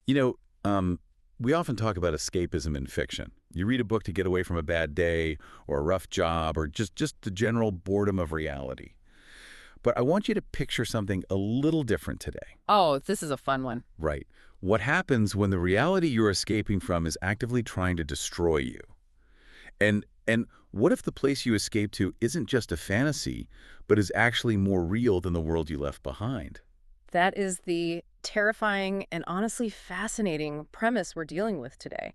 You know, we often talk about escapism in fiction. You read a book to get away from a bad day or a rough job or just the general boredom of reality. But I want you to picture something a little different today. Oh, this is a fun one. Right. What happens when the reality you're escaping from is actively trying to destroy you? And what if the place you escape to isn't just a fantasy, but is actually more real than the world you left behind? That is the terrifying and honestly fascinating premise we're dealing with today.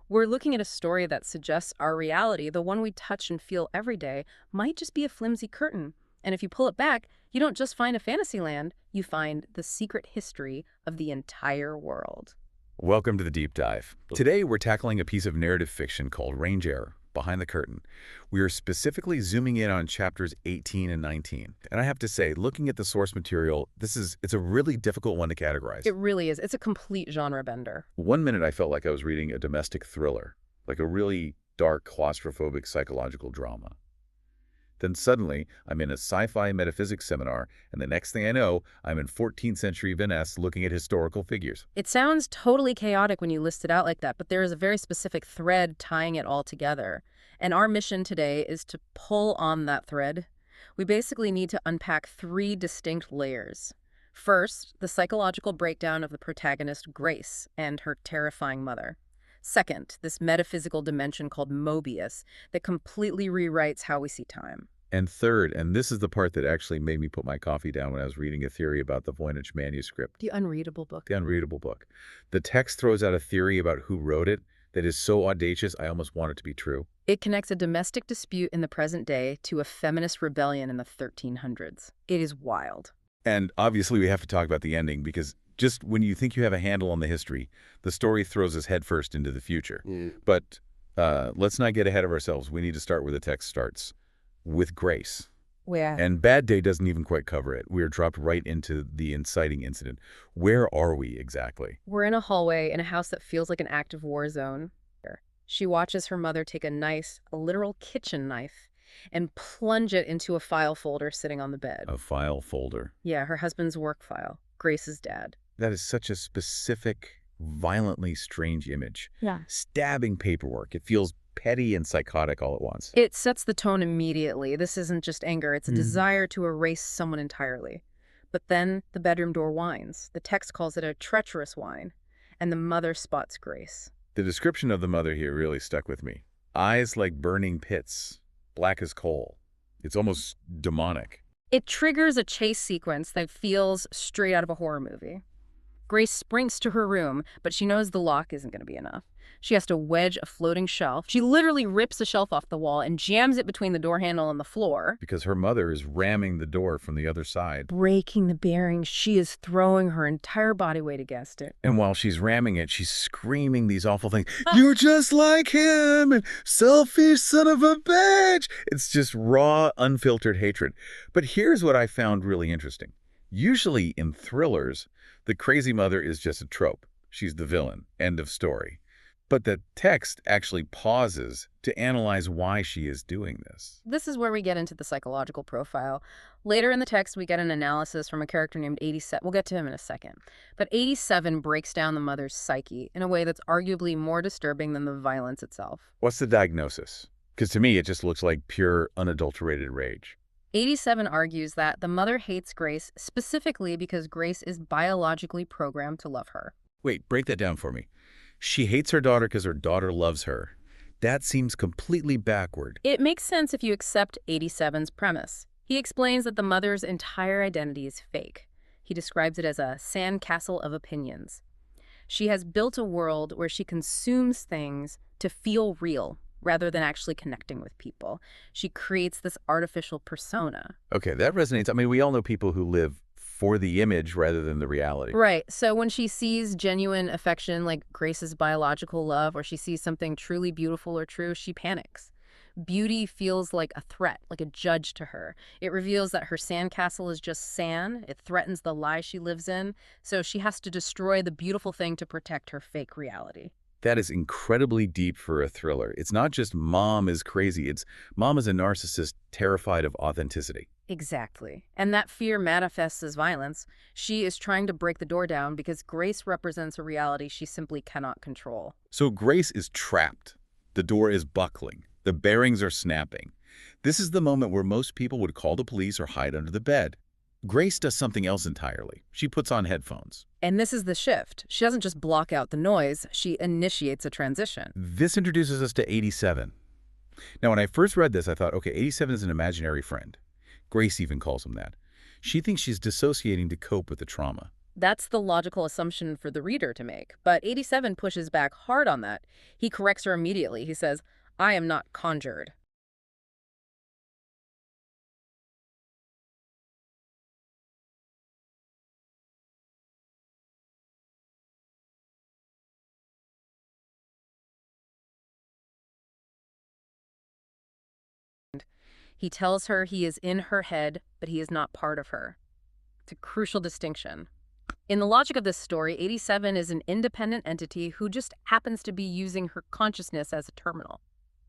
We're looking at a story that suggests our reality, the one we touch and feel every day, might just be a flimsy curtain. And if you pull it back, you don't just find a fantasy land, you find the secret history of the entire world. Welcome to the deep dive. Today, we're tackling a piece of narrative fiction called Range Error, Behind the Curtain. We are specifically zooming in on chapters 18 and 19. And I have to say, looking at the source material, it's a really difficult one to categorize. It really is. It's a complete genre bender. One minute I felt like I was reading a domestic thriller, like a really dark, claustrophobic psychological drama. Then suddenly, I'm in a sci-fi metaphysics seminar, and the next thing I know, I'm in 14th century Venice looking at historical figures. It sounds totally chaotic when you list it out like that, but there is a very specific thread tying it all together. And our mission today is to pull on that thread. We basically need to unpack three distinct layers. First, the psychological breakdown of the protagonist, Grace, and her terrifying mother. Second, this metaphysical dimension called Mobius that completely rewrites how we see time. And third, and this is the part that actually made me put my coffee down when I was reading a theory about the Voynich manuscript. The unreadable book. The unreadable book. The text throws out a theory about who wrote it that is so audacious I almost want it to be true. It connects a domestic dispute in the present day to a feminist rebellion in the 1300s. It is wild. And obviously we have to talk about the ending because just when you think you have a handle on the history, the story throws us headfirst into the future. But let's not get ahead of ourselves. We need to start where the text starts, with Grace. Where? And Bad Day doesn't even quite cover it. We are dropped right into the inciting incident. Where are we exactly? We're in a hallway in a house that feels like an active war zone. She watches her mother take a literal kitchen knife, and plunge it into a file folder sitting on the bed. A file folder. Yeah, her husband's work file. Grace's dad. That is such a specific, violently strange image. Yeah. Stabbing paperwork. It feels petty and psychotic all at once. It sets the tone immediately. This isn't just anger. It's a desire to erase someone entirely. But then the bedroom door whines. The text calls it a treacherous whine. And the mother spots Grace. The description of the mother here really stuck with me. Eyes like burning pits, black as coal. It's almost demonic. It triggers a chase sequence that feels straight out of a horror movie. Grace sprints to her room, but she knows the lock isn't going to be enough. She has to wedge a floating shelf. She literally rips the shelf off the wall and jams it between the door handle and the floor. Because her mother is ramming the door from the other side. Breaking the bearings, she is throwing her entire body weight against it. And while she's ramming it, she's screaming these awful things. You're just like him, and selfish son of a bitch. It's just raw, unfiltered hatred. But here's what I found really interesting. Usually in thrillers, the crazy mother is just a trope. She's the villain. End of story. But the text actually pauses to analyze why she is doing this. This is where we get into the psychological profile. Later in the text, we get an analysis from a character named 87. We'll get to him in a second. But 87 breaks down the mother's psyche in a way that's arguably more disturbing than the violence itself. What's the diagnosis? Because to me, it just looks like pure, unadulterated rage. 87 argues that the mother hates Grace specifically because Grace is biologically programmed to love her. Wait, break that down for me. She hates her daughter because her daughter loves her. That seems completely backward. It makes sense if you accept 87's premise. He explains that the mother's entire identity is fake. He describes it as a sandcastle of opinions. She has built a world where she consumes things to feel real rather than actually connecting with people. She creates this artificial persona. Okay, that resonates. I mean, we all know people who live for the image rather than the reality. Right. So when she sees genuine affection like Grace's biological love, or she sees something truly beautiful or true, she panics. Beauty feels like a threat, like a judge to her. It reveals that her sandcastle is just sand. It threatens the lie she lives in. So she has to destroy the beautiful thing to protect her fake reality. That is incredibly deep for a thriller. It's not just mom is crazy. It's mom is a narcissist terrified of authenticity. Exactly. And that fear manifests as violence. She is trying to break the door down because Grace represents a reality she simply cannot control. So Grace is trapped. The door is buckling. The bearings are snapping. This is the moment where most people would call the police or hide under the bed. Grace does something else entirely. She puts on headphones. And this is the shift. She doesn't just block out the noise, she initiates a transition. This introduces us to 87. Now, when I first read this, I thought, okay, 87 is an imaginary friend. Grace even calls him that. She thinks she's dissociating to cope with the trauma. That's the logical assumption for the reader to make. But 87 pushes back hard on that. He corrects her immediately. He says, I am not conjured. He tells her he is in her head, but he is not part of her. It's a crucial distinction. In the logic of this story, 87 is an independent entity who just happens to be using her consciousness as a terminal.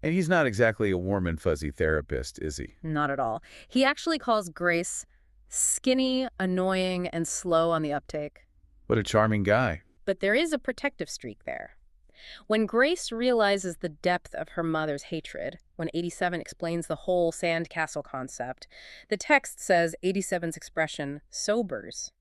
And he's not exactly a warm and fuzzy therapist, is he? Not at all. He actually calls Grace skinny, annoying, and slow on the uptake. What a charming guy. But there is a protective streak there. When Grace realizes the depth of her mother's hatred, when 87 explains the whole sandcastle concept, the text says 87's expression sobers.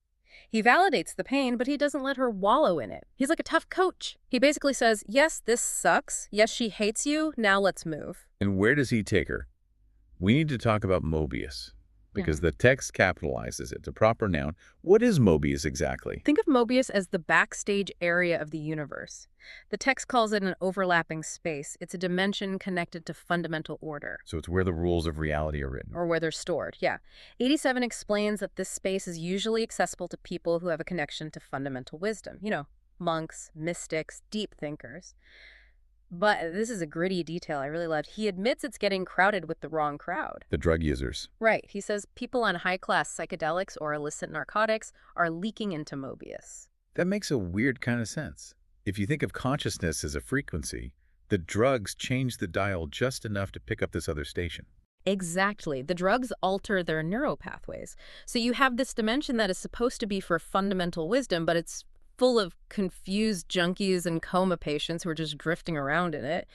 He validates the pain, but he doesn't let her wallow in it. He's like a tough coach. He basically says, yes, this sucks. Yes, she hates you. Now let's move. And where does he take her? We need to talk about Mobius, because the text capitalizes it. It's a proper noun. What is Mobius exactly? Think of Mobius as the backstage area of the universe. The text calls it an overlapping space. It's a dimension connected to fundamental order. So it's where the rules of reality are written. Or where they're stored, yeah. 87 explains that this space is usually accessible to people who have a connection to fundamental wisdom. You know, monks, mystics, deep thinkers. But this is a gritty detail I really loved. He admits it's getting crowded with the wrong crowd. The drug users. Right. He says people on high-class psychedelics or illicit narcotics are leaking into Mobius. That makes a weird kind of sense. If you think of consciousness as a frequency, the drugs change the dial just enough to pick up this other station. Exactly. The drugs alter their neuropathways. So you have this dimension that is supposed to be for fundamental wisdom, but it's full of confused junkies and coma patients who are just drifting around in it.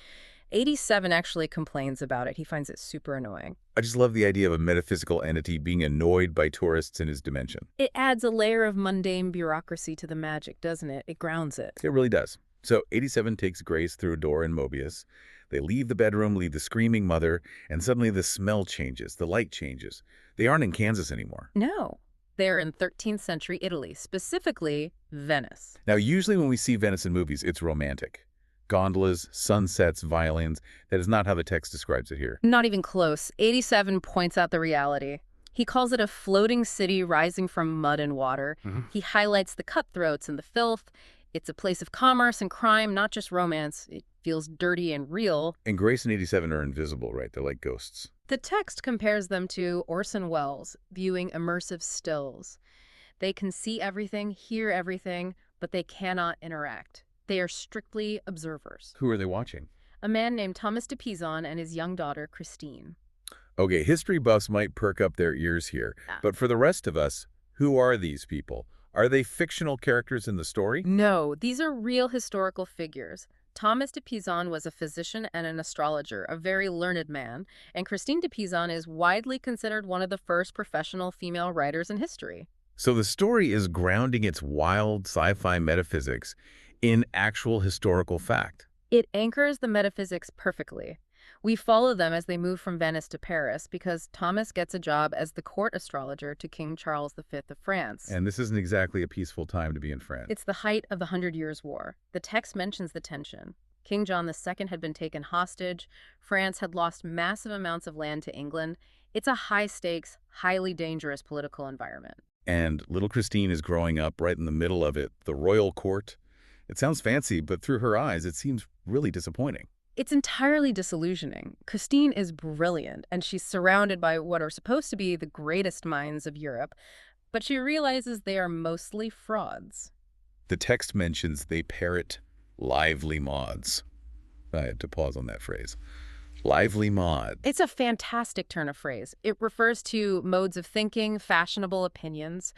87 actually complains about it. He finds it super annoying. I just love the idea of a metaphysical entity being annoyed by tourists in his dimension. It adds a layer of mundane bureaucracy to the magic, doesn't it? It grounds it. It really does. So 87 takes Grace through a door in Mobius. They leave the bedroom, leave the screaming mother, and suddenly the smell changes, the light changes. They aren't in Kansas anymore. No. They're in 13th century Italy, specifically Venice. Now, usually when we see Venice in movies, it's romantic. Gondolas, sunsets, violins. That is not how the text describes it here. Not even close. 87 points out the reality. He calls it a floating city rising from mud and water. He highlights the cutthroats and the filth. It's a place of commerce and crime, not just romance. It feels dirty and real. And Grace and 87 are invisible, right? They're like ghosts. The text compares them to Orson Welles viewing immersive stills. They can see everything, hear everything, but they cannot interact. They are strictly observers. Who are they watching? A man named Thomas de Pizan and his young daughter, Christine. Okay, history buffs might perk up their ears here. But for the rest of us, who are these people? Are they fictional characters in the story? No, these are real historical figures. Thomas de Pizan was a physician and an astrologer, a very learned man, and Christine de Pizan is widely considered one of the first professional female writers in history. So the story is grounding its wild sci-fi metaphysics in actual historical fact. It anchors the metaphysics perfectly. We follow them as they move from Venice to Paris because Thomas gets a job as the court astrologer to King Charles V of France. And this isn't exactly a peaceful time to be in France. It's the height of the 100 Years' War. The text mentions the tension. King John II had been taken hostage. France had lost massive amounts of land to England. It's a high-stakes, highly dangerous political environment. And little Christine is growing up right in the middle of it, the royal court. It sounds fancy, but through her eyes, it seems really disappointing. It's entirely disillusioning. Christine is brilliant, and she's surrounded by what are supposed to be the greatest minds of Europe, but she realizes they are mostly frauds. The text mentions they parrot lively mods. I had to pause on that phrase. Lively mod. It's a fantastic turn of phrase. It refers to modes of thinking, fashionable opinions.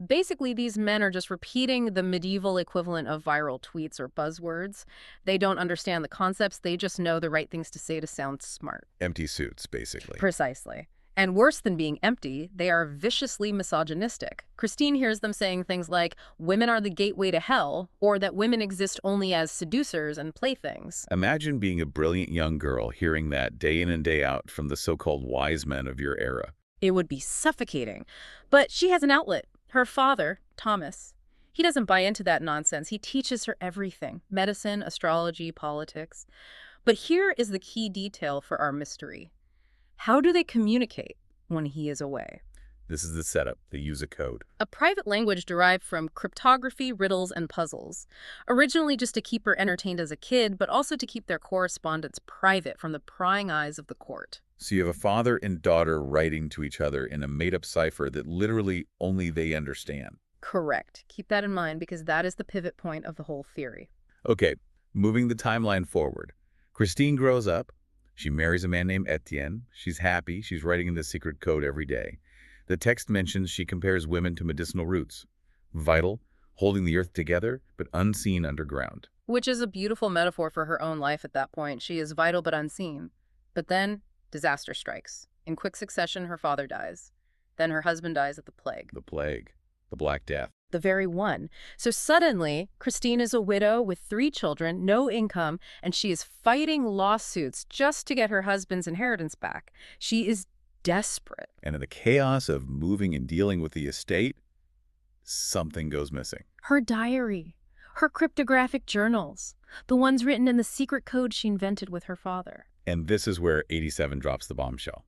Basically, these men are just repeating the medieval equivalent of viral tweets or buzzwords. They don't understand the concepts, they just know the right things to say to sound smart. Empty suits, basically. Precisely. And worse than being empty, they are viciously misogynistic. Christine hears them saying things like, women are the gateway to hell, or that women exist only as seducers and playthings. Imagine being a brilliant young girl hearing that day in and day out from the so-called wise men of your era. It would be suffocating. But she has an outlet. Her father, Thomas, he doesn't buy into that nonsense. He teaches her everything: medicine, astrology, politics. But here is the key detail for our mystery. How do they communicate when he is away? This is the setup. They use a code. A private language derived from cryptography, riddles, and puzzles. Originally just to keep her entertained as a kid, but also to keep their correspondence private from the prying eyes of the court. So you have a father and daughter writing to each other in a made-up cipher that literally only they understand. Correct. Keep that in mind because that is the pivot point of the whole theory. Okay, moving the timeline forward. Christine grows up. She marries a man named Etienne. She's happy. She's writing in the secret code every day. The text mentions she compares women to medicinal roots. Vital, holding the earth together, but unseen underground. Which is a beautiful metaphor for her own life at that point. She is vital but unseen. But then, disaster strikes. In quick succession, her father dies. Then her husband dies of the plague. The plague. The Black Death. The very one. So suddenly, Christine is a widow with 3 children, no income, and she is fighting lawsuits just to get her husband's inheritance back. She is desperate. And in the chaos of moving and dealing with the estate, something goes missing. Her diary, her cryptographic journals, the ones written in the secret code she invented with her father. And this is where 87 drops the bombshell.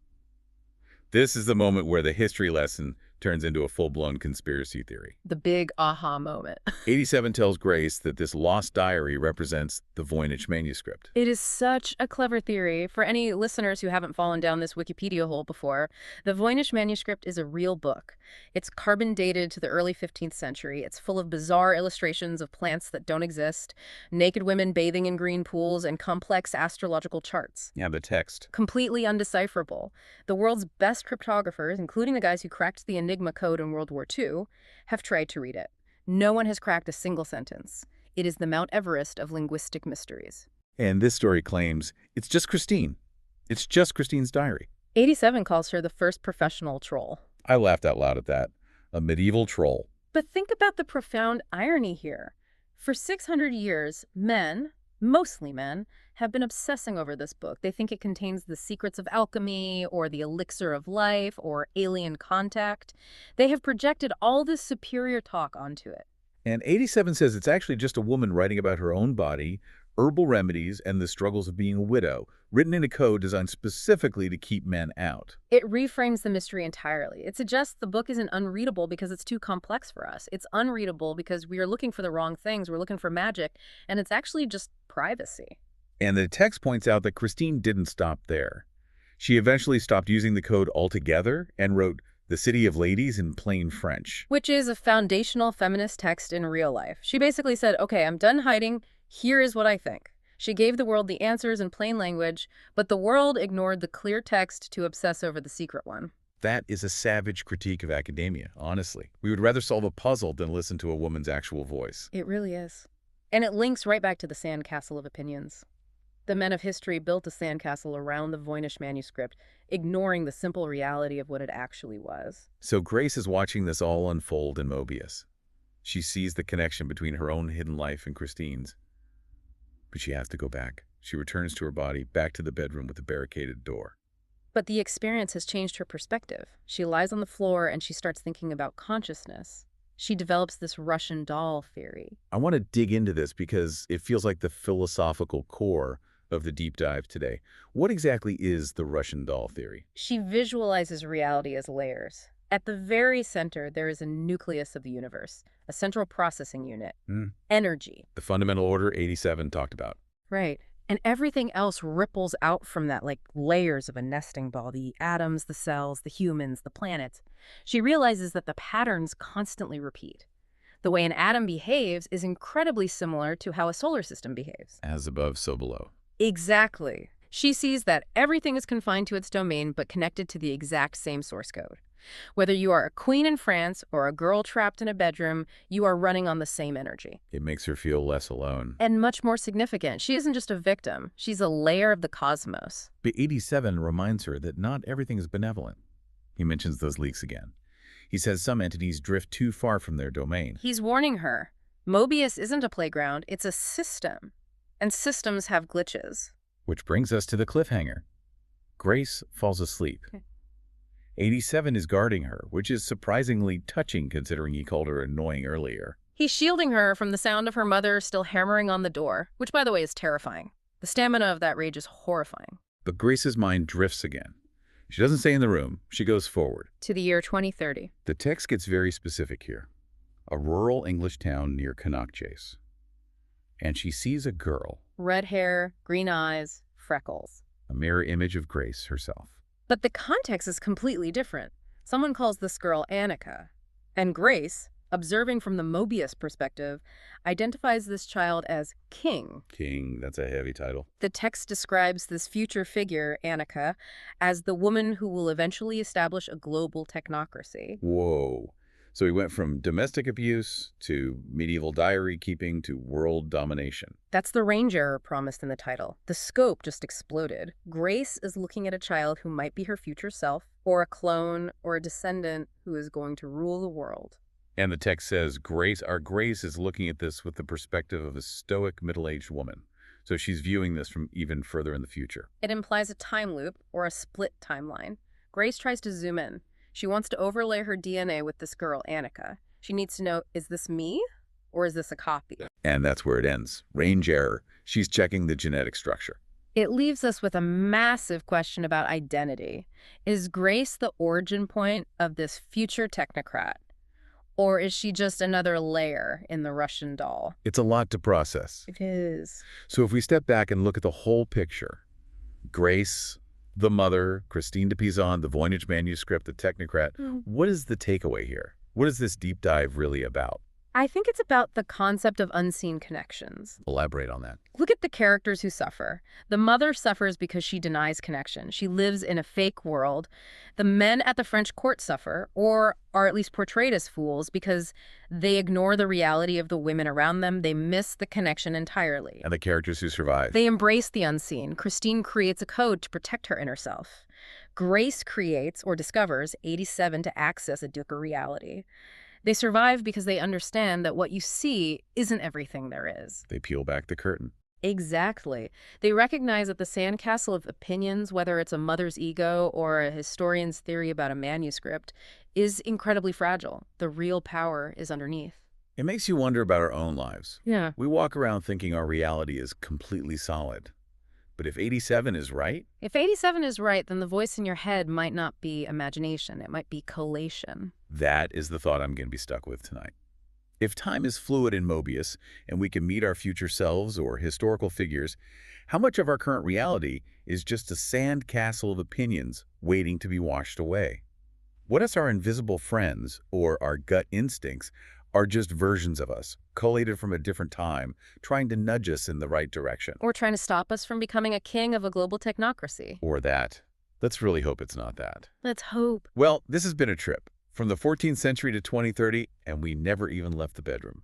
This is the moment where the history lesson turns into a full-blown conspiracy theory. The big aha moment. 87 tells Grace that this lost diary represents the Voynich manuscript. It is such a clever theory. For any listeners who haven't fallen down this Wikipedia hole before, the Voynich manuscript is a real book. It's carbon dated to the early 15th century. It's full of bizarre illustrations of plants that don't exist, naked women bathing in green pools, and complex astrological charts. Yeah, the text. Completely undecipherable. The world's best cryptographers, including the guys who cracked the Enigma code in World War II, have tried to read it. No one has cracked a single sentence. It is the Mount Everest of linguistic mysteries. And this story claims it's just Christine. It's just Christine's diary. 87 calls her the first professional troll. I laughed out loud at that. A medieval troll. But think about the profound irony here. For 600 years, men, mostly men, have been obsessing over this book. They think it contains the secrets of alchemy or the elixir of life or alien contact. They have projected all this superior talk onto it. And 87 says it's actually just a woman writing about her own body, herbal remedies, and the struggles of being a widow, written in a code designed specifically to keep men out. It reframes the mystery entirely. It suggests the book isn't unreadable because it's too complex for us. It's unreadable because we are looking for the wrong things. We're looking for magic, and it's actually just privacy. And the text points out that Christine didn't stop there. She eventually stopped using the code altogether and wrote The City of Ladies in plain French. Which is a foundational feminist text in real life. She basically said, okay, I'm done hiding. Here is what I think. She gave the world the answers in plain language, but the world ignored the clear text to obsess over the secret one. That is a savage critique of academia, honestly. We would rather solve a puzzle than listen to a woman's actual voice. It really is. And it links right back to the sandcastle of opinions. The men of history built a sandcastle around the Voynich manuscript, ignoring the simple reality of what it actually was. So Grace is watching this all unfold in Mobius. She sees the connection between her own hidden life and Christine's. But she has to go back. She returns to her body, back to the bedroom with the barricaded door. But the experience has changed her perspective. She lies on the floor and she starts thinking about consciousness. She develops this Russian doll theory. I want to dig into this because it feels like the philosophical core of the deep dive today. What exactly is the Russian doll theory? She visualizes reality as layers. At the very center, there is a nucleus of the universe, a central processing unit, energy. The fundamental order 87 talked about. Right. And everything else ripples out from that like layers of a nesting ball, the atoms, the cells, the humans, the planets. She realizes that the patterns constantly repeat. The way an atom behaves is incredibly similar to how a solar system behaves. As above, so below. Exactly. She sees that everything is confined to its domain but connected to the exact same source code. Whether you are a queen in France or a girl trapped in a bedroom, you are running on the same energy. It makes her feel less alone. And much more significant, she isn't just a victim, she's a layer of the cosmos. But 87 reminds her that not everything is benevolent. He mentions those leaks again. He says some entities drift too far from their domain. He's warning her. Mobius isn't a playground, it's a system. And systems have glitches. Which brings us to the cliffhanger. Grace falls asleep. 87 is guarding her, which is surprisingly touching considering he called her annoying earlier. He's shielding her from the sound of her mother still hammering on the door, which, by the way, is terrifying. The stamina of that rage is horrifying. But Grace's mind drifts again. She doesn't stay in the room. She goes forward. To the year 2030. The text gets very specific here. A rural English town near Cannock Chase. And she sees a girl. Red hair, green eyes, freckles. A mirror image of Grace herself. But the context is completely different. Someone calls this girl Annika. And Grace, observing from the Mobius perspective, identifies this child as King. King, that's a heavy title. The text describes this future figure, Annika, as the woman who will eventually establish a global technocracy. Whoa. So we went from domestic abuse to medieval diary keeping to world domination. That's the range error promised in the title. The scope just exploded. Grace is looking at a child who might be her future self, or a clone, or a descendant who is going to rule the world. And the text says, our Grace is looking at this with the perspective of a stoic middle-aged woman. So she's viewing this from even further in the future. It implies a time loop, or a split timeline. Grace tries to zoom in. She wants to overlay her DNA with this girl, Annika. She needs to know, is this me, or is this a copy? And that's where it ends. Range error. She's checking the genetic structure. It leaves us with a massive question about identity. Is Grace the origin point of this future technocrat? Or is she just another layer in the Russian doll? It's a lot to process. It is. So if we step back and look at the whole picture, Grace, the mother, Christine de Pizan, the Voynich manuscript, the technocrat, what is the takeaway here? What is this deep dive really about? I think it's about the concept of unseen connections. Elaborate on that. Look at the characters who suffer. The mother suffers because she denies connection. She lives in a fake world. The men at the French court suffer, or are at least portrayed as fools, because they ignore the reality of the women around them. They miss the connection entirely. And the characters who survive. They embrace the unseen. Christine creates a code to protect her inner self. Grace creates, or discovers, 87 to access a deeper reality. They survive because they understand that what you see isn't everything there is. They peel back the curtain. Exactly. They recognize that the sandcastle of opinions, whether it's a mother's ego or a historian's theory about a manuscript, is incredibly fragile. The real power is underneath. It makes you wonder about our own lives. Yeah. We walk around thinking our reality is completely solid. But if 87 is right? If 87 is right, then the voice in your head might not be imagination. It might be collation. That is the thought I'm going to be stuck with tonight. If time is fluid in Mobius, and we can meet our future selves or historical figures, how much of our current reality is just a sand castle of opinions waiting to be washed away? What if our invisible friends, or our gut instincts, are just versions of us, collated from a different time, trying to nudge us in the right direction? Or trying to stop us from becoming a king of a global technocracy. Or that. Let's really hope it's not that. Let's hope. Well, this has been a trip. From the 14th century to 2030, and we never even left the bedroom.